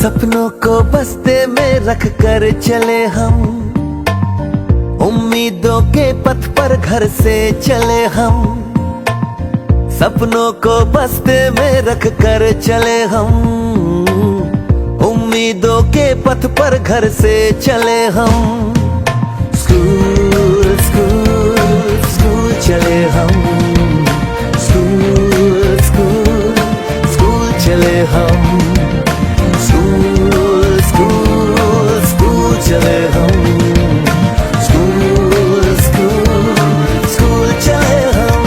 सपनों को बस्ते में रख कर चले हम, उम्मीदों के पथ पर घर से चले हम। सपनों को बस्ते में रख कर चले हम, उम्मीदों के पथ पर घर से चले हम। स्कूल स्कूल स्कूल चले हम, स्कूल स्कूल स्कूल चले हम, स्कूल स्कूल स्कूल चले हम, स्कूल स्कूल स्कूल चले हम।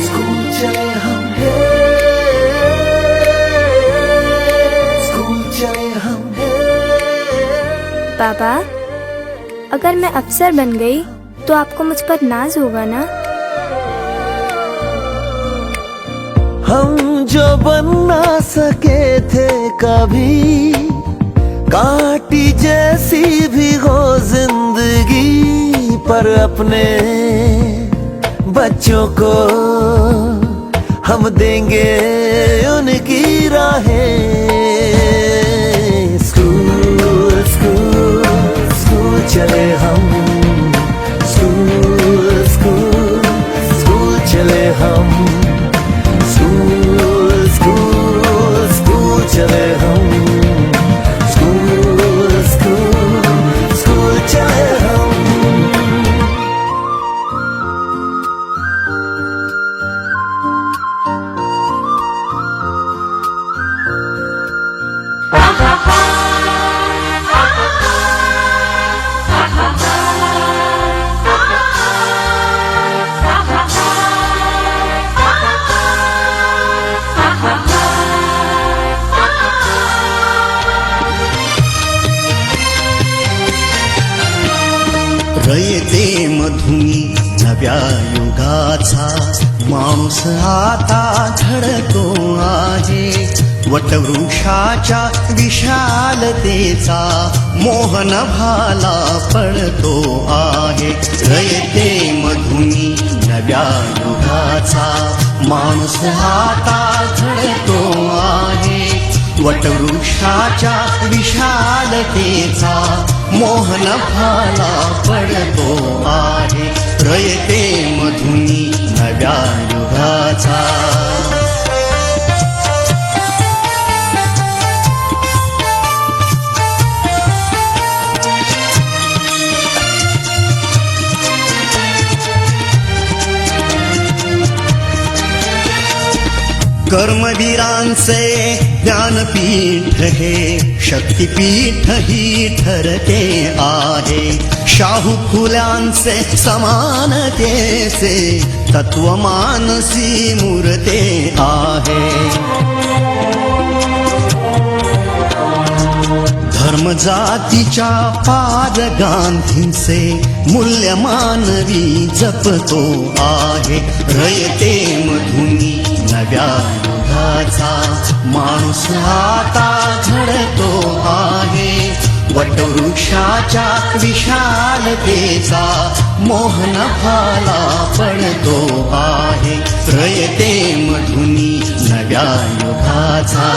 स्कूल चले हम, स्कूल चले हम। पापा, अगर मैं अफसर बन गई तो आपको मुझ पर नाज होगा ना? हम जो बन ना सके थे कभी, कांटी जैसी भी हो जिंदगी, पर अपने बच्चों को हम देंगे उनकी राहें। स्कूल स्कूल स्कूल चले हम, स्कूल स्कूल स्कूल चले हम, स्कूल स्कूल स्कूल चले हम, स्कूल स्कूल स्कूल चले हम। रयते मधुनी नव्या युगाचा, माणूस आता घडतो आहे। वटवृक्षाच्या विशालतेचा मोहन भाला पडतो आहे। रयते मधुनी नव्या युगाचा, माणूस आता घडतो आहे। वटवृक्षाच्या विशालतेचा मोहन भाला पडतो आहे। रयते मधुनी नव्या युगाचा। कर्मवीरांचे ज्ञानपीठ हे शक्तिपीठ ही ठरते आहे। शाहू फुल्यांचे समानतेचे तत्व मानसी मूर्ते आहे। धर्म जातीच्या पार गांधींचे मूल्य मानवी जपतो आहे। रयते मधुनी नव्या युगाचा, माणूस आता घडतो आहे। वटवृक्षाच्या विशालतेचा मोहन भाला पडतो आहे। रयते मधुनी नव्या युगाचा।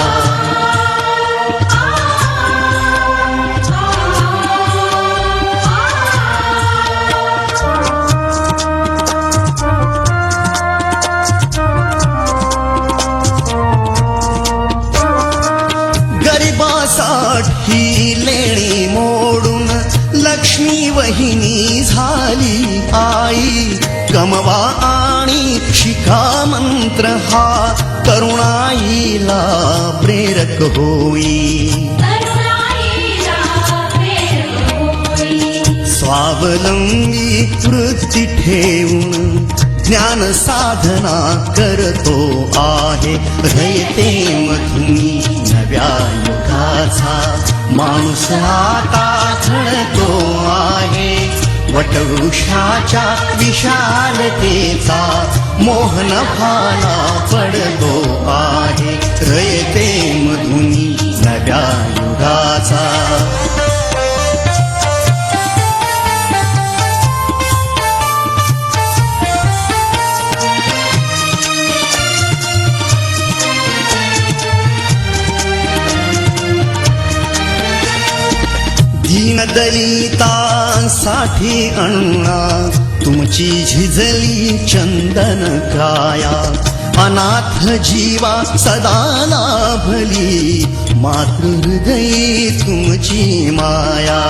ही लेणी मोडून लक्ष्मी वहिनी झाली आई। कमवा आणि शिका मंत्र हा तरुणाईला प्रेरक होई। स्वावलंबी वृत्ती ठेवून ज्ञान साधना करतो आहे। रयते मधुनी नव्या युगाचा, माणूस आता घडतो आहे। वटवृक्षाच्या विशालतेचा मोहन भाला पडतो आहे। रयते मधुनी नव्या युगाचा। दीनदलितांसाठी अण्णा तुमची झिजली चंदन काया अनाथ जीवा सदा लाभली मातृहृदयी तुमची माया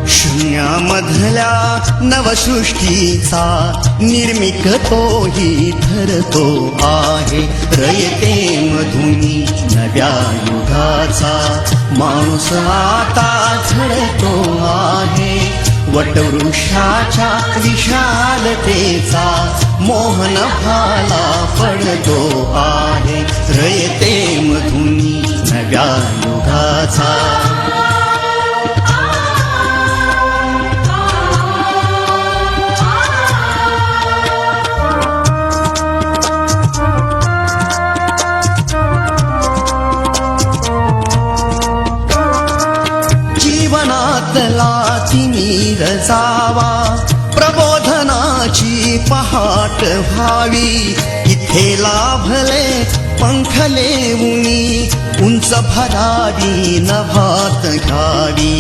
शून्यामधल्या नवसृष्टीचा निर्मिक तोही ठरतो आहे रयते मधुनी नव्या युगाचा माणूस आता घडतो आहे वटवृक्षाच्या विशालतेचा मोहन भाला पडतो आहे रयते मधुनी नव्या युगाचा तिमीर जावा प्रबोधनाची पहाट व्हावी इथे लाभले पंखले उनी उंच भरारी नभात घ्यावी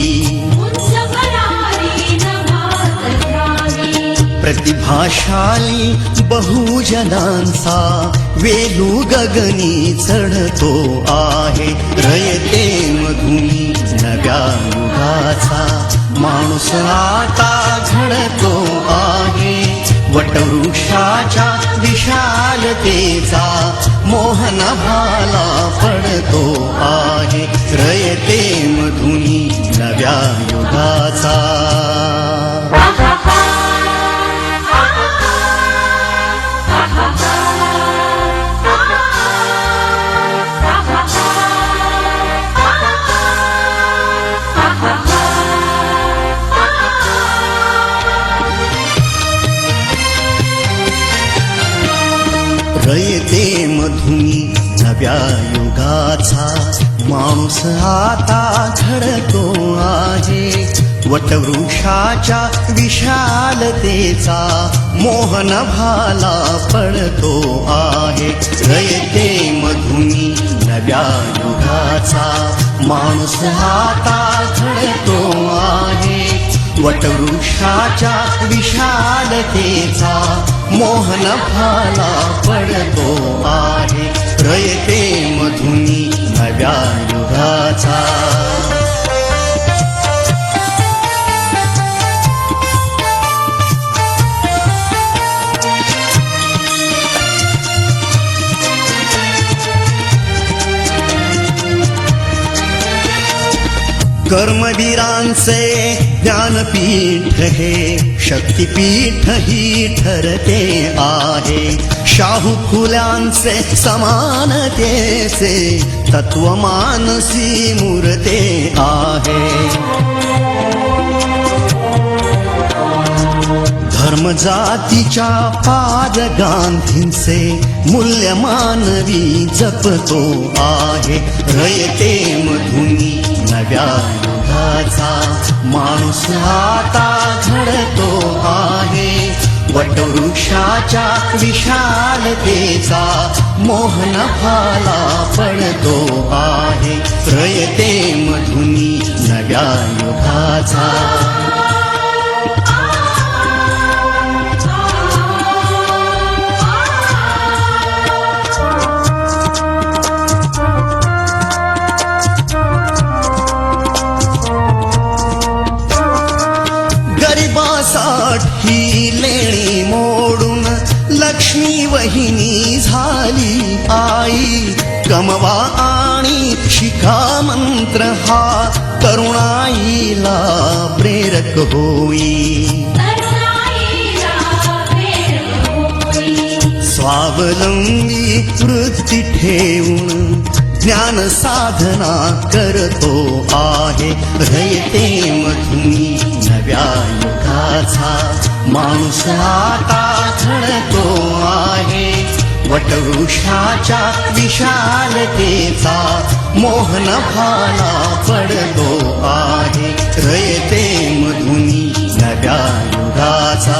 प्रतिभाशाली बहुजनांचा वेलू गगनी चढतो आहे रयते मधुनी नव्या युगाचा माणूस आता घडतो आहे वटवृक्षाच्या विशालतेचा मोहन भाला पडतो आहे रयते मधुनी नव्या युगाचा रयते मधुनी नव्या युगाचा माणूस आता घडतो आहे वटवृक्षाच्या विशालतेचा मोहन भाला पडतो आहे रयते मधुनी नव्या युगाचा माणूस आता घडतो आहे वटवृक्षाच्या विशालतेचा मोहन भाला पडतो आहे रयते मधुनी नव्या युगाचा कर्मवीरांचे ज्ञानपीठ हे शक्तिपीठ ही ठरते आहे शाहू फुल्यांचे समानतेचे तत्व मानसी मूर्ते आहे धर्म जातीच्या पाद गांधींचे मूल्य मानवी जपतो आहे रयते मधुनी नव्या युगाचा माणूस आता घडतो आहे वटवृक्षाच्या विशालतेचा मोहन भाला पडतो आहे रयते मधुनी नव्या युगाचा ही लेणी मोडून लक्ष्मी वहिनी झाली आई कमवा आणि शिका मंत्र हा तरुणाईला प्रेरक होई स्वावलंबी वृत्ती ठेवून ज्ञान साधना करतो आहे रयते मधुनी नव्या युगाचा माणूस आता घडतो आहे वटवृक्षाच्या विशालतेचा मोहन भाला पडतो आहे रयते मधुनी नव्या युगाचा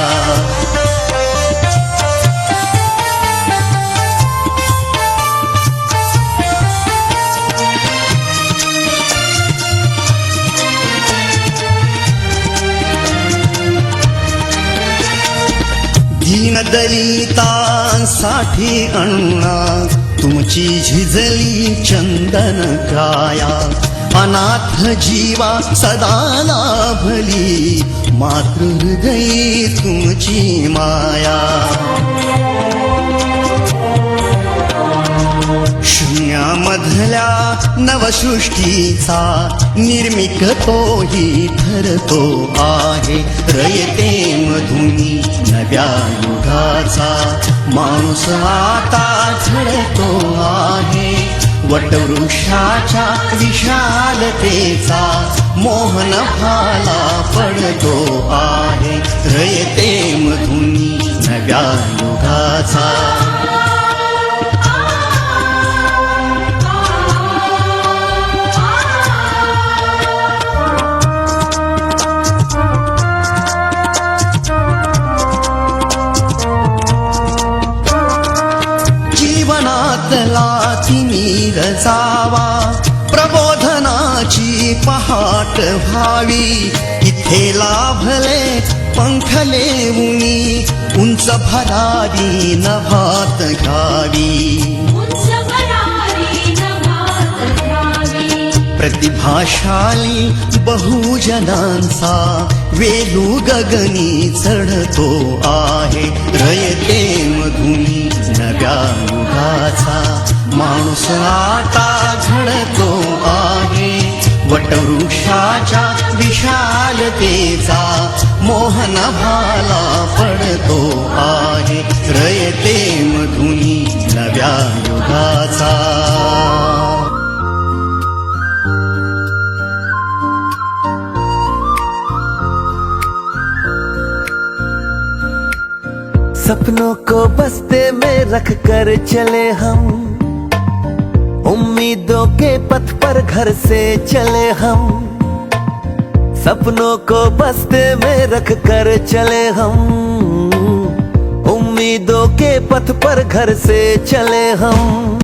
दलितांसाठी अण्णा तुमची झिजली चंदन काया अनाथ जीवा सदा लाभली मातृहृदयी तुमची माया शून्यामधल्या नवसृष्टीचा निर्मिक तोही ठरतो आहे रयते मधुनी नव्या युगाचा माणूस आता घडतो आहे वटवृक्षाच्या विशालतेचा मोहन भाला पडतो आहे रयते मधुनी नव्या युगाचा जीवनातला तिमिर जावा प्रबोधनाची पहाट व्हावी इथे लाभले पंखले उनी उंच भरारी नभात घ्यावी प्रतिभाशाली बहुजनांचा वेलू गगनी चढतो आहे रयते मधुनी नव्या युगाचा माणूस आता घडतो आहे वटवृक्षाच्या विशालतेचा मोहन भाला पडतो आहे रयते मधुनी नव्या युगाचा सपनों को बस्ते में रख कर चले हम उम्मीदों के पथ पर घर से चले हम सपनों को बस्ते में रख कर चले हम उम्मीदों के पथ पर घर से चले हम